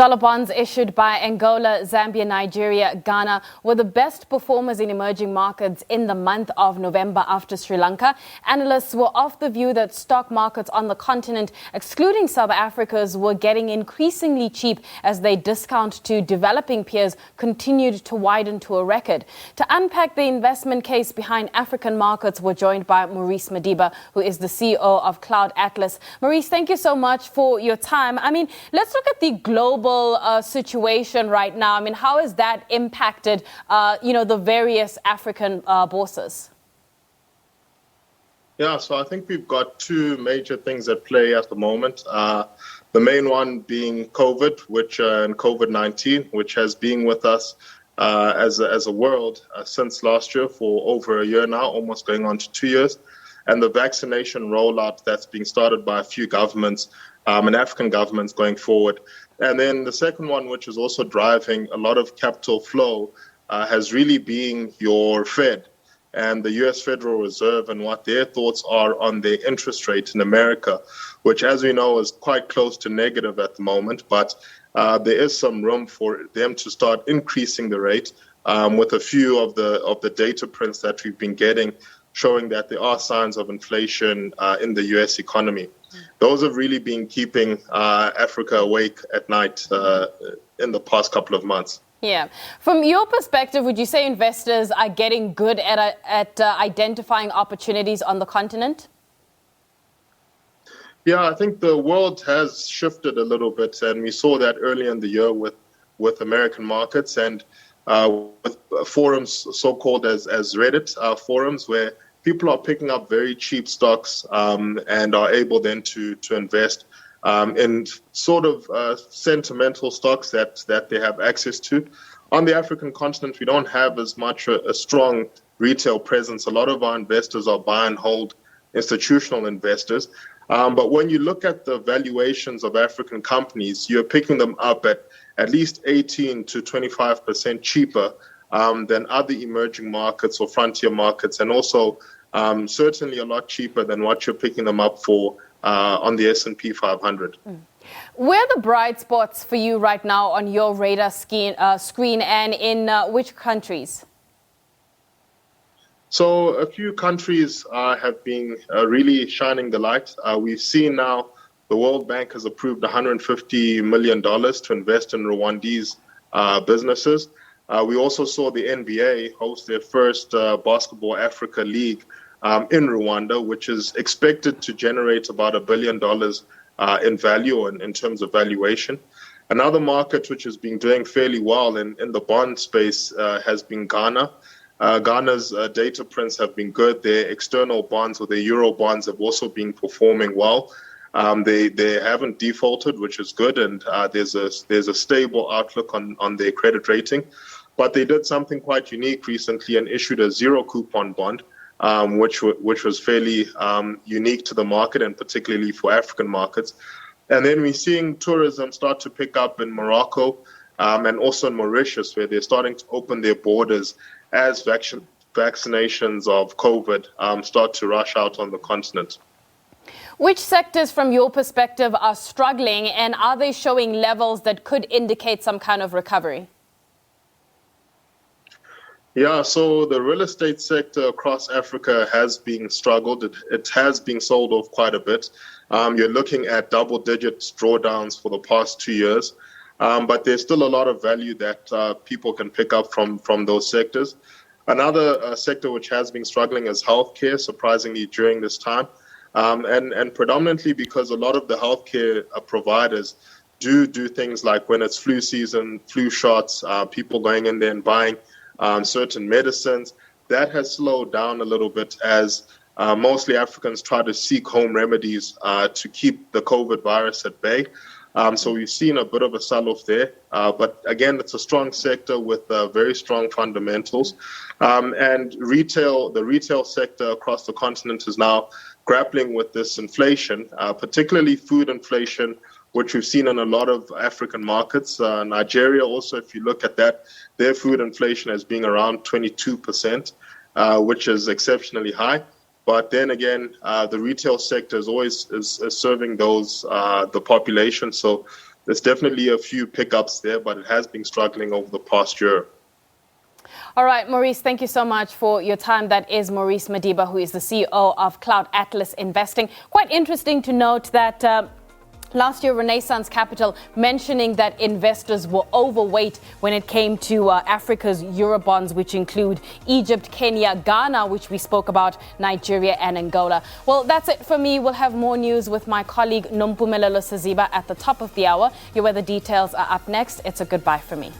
Dollar bonds issued by Angola, Zambia, Nigeria, Ghana were the best performers in emerging markets in the month of November after Sri Lanka. Analysts were of the view that stock markets on the continent, excluding South Africa's, were getting increasingly cheap as their discount to developing peers continued to widen to a record. To unpack the investment case behind African markets, we're joined by Maurice Madiba, who is the CEO of Cloud Atlas. Maurice, thank you so much for your time. Let's look at the global situation right now. How has that impacted, the various African bourses? Yeah, so I think we've got two major things at play at the moment. The main one being COVID, and COVID-19, which has been with us as a world since last year for over a year now, almost going on to 2 years. And the vaccination rollout that's being started by a few governments and African governments going forward. And then the second one, which is also driving a lot of capital flow, has really been your Fed and the U.S. Federal Reserve and what their thoughts are on their interest rate in America, which, as we know, is quite close to negative at the moment. But there is some room for them to start increasing the rate with a few of the data prints that we've been getting, showing that there are signs of inflation in the U.S. economy. Those have really been keeping Africa awake at night in the past couple of months. Yeah. From your perspective, would you say investors are getting good at identifying opportunities on the continent? Yeah, I think the world has shifted a little bit, and we saw that early in the year with American markets and with forums so-called as Reddit forums, where people are picking up very cheap stocks and are able then to invest in sort of sentimental stocks that they have access to. On the African continent, we don't have as much a strong retail presence. A lot of our investors are buy and hold institutional investors. But when you look at the valuations of African companies, you're picking them up at least 18 to 25% cheaper than other emerging markets or frontier markets, and also certainly a lot cheaper than what you're picking them up for on the S&P 500. Where are the bright spots for you right now on your radar screen and in which countries? So a few countries have been really shining the light. We've seen now the World Bank has approved $150 million to invest in Rwandese businesses. We also saw the NBA host their first Basketball Africa League in Rwanda, which is expected to generate about $1 billion in value and in terms of valuation. Another market which has been doing fairly well in the bond space has been Ghana. Ghana's data prints have been good. Their external bonds or their Euro bonds have also been performing well. They haven't defaulted, which is good, and there's a stable outlook on their credit rating. But they did something quite unique recently and issued a zero coupon bond, which was fairly unique to the market and particularly for African markets. And then we're seeing tourism start to pick up in Morocco and also in Mauritius, where they're starting to open their borders as vaccinations of COVID start to rush out on the continent. Which sectors, from your perspective, are struggling, and are they showing levels that could indicate some kind of recovery? Yeah, so the real estate sector across Africa has been struggled. It has been sold off quite a bit. You're looking at double-digit drawdowns for the past 2 years. But there's still a lot of value that people can pick up from those sectors. Another sector which has been struggling is healthcare, surprisingly, during this time. And predominantly because a lot of the healthcare providers do things like when it's flu season, flu shots, people going in there and buying certain medicines. That has slowed down a little bit as mostly Africans try to seek home remedies to keep the COVID virus at bay. So we've seen a bit of a sell-off there. But again, it's a strong sector with very strong fundamentals. And the retail sector across the continent is now grappling with this inflation, particularly food inflation, which we've seen in a lot of African markets. Nigeria also, if you look at that, their food inflation has been around 22%, which is exceptionally high. But then again, the retail sector is always serving the population. So there's definitely a few pickups there, but it has been struggling over the past year. All right, Maurice, thank you so much for your time. That is Maurice Madiba, who is the CEO of Cloud Atlas Investing. Quite interesting to note that last year, Renaissance Capital mentioning that investors were overweight when it came to Africa's Eurobonds, which include Egypt, Kenya, Ghana, which we spoke about, Nigeria and Angola. Well, that's it for me. We'll have more news with my colleague Nompumelelo Saziba at the top of the hour. Your weather details are up next. It's a goodbye for me.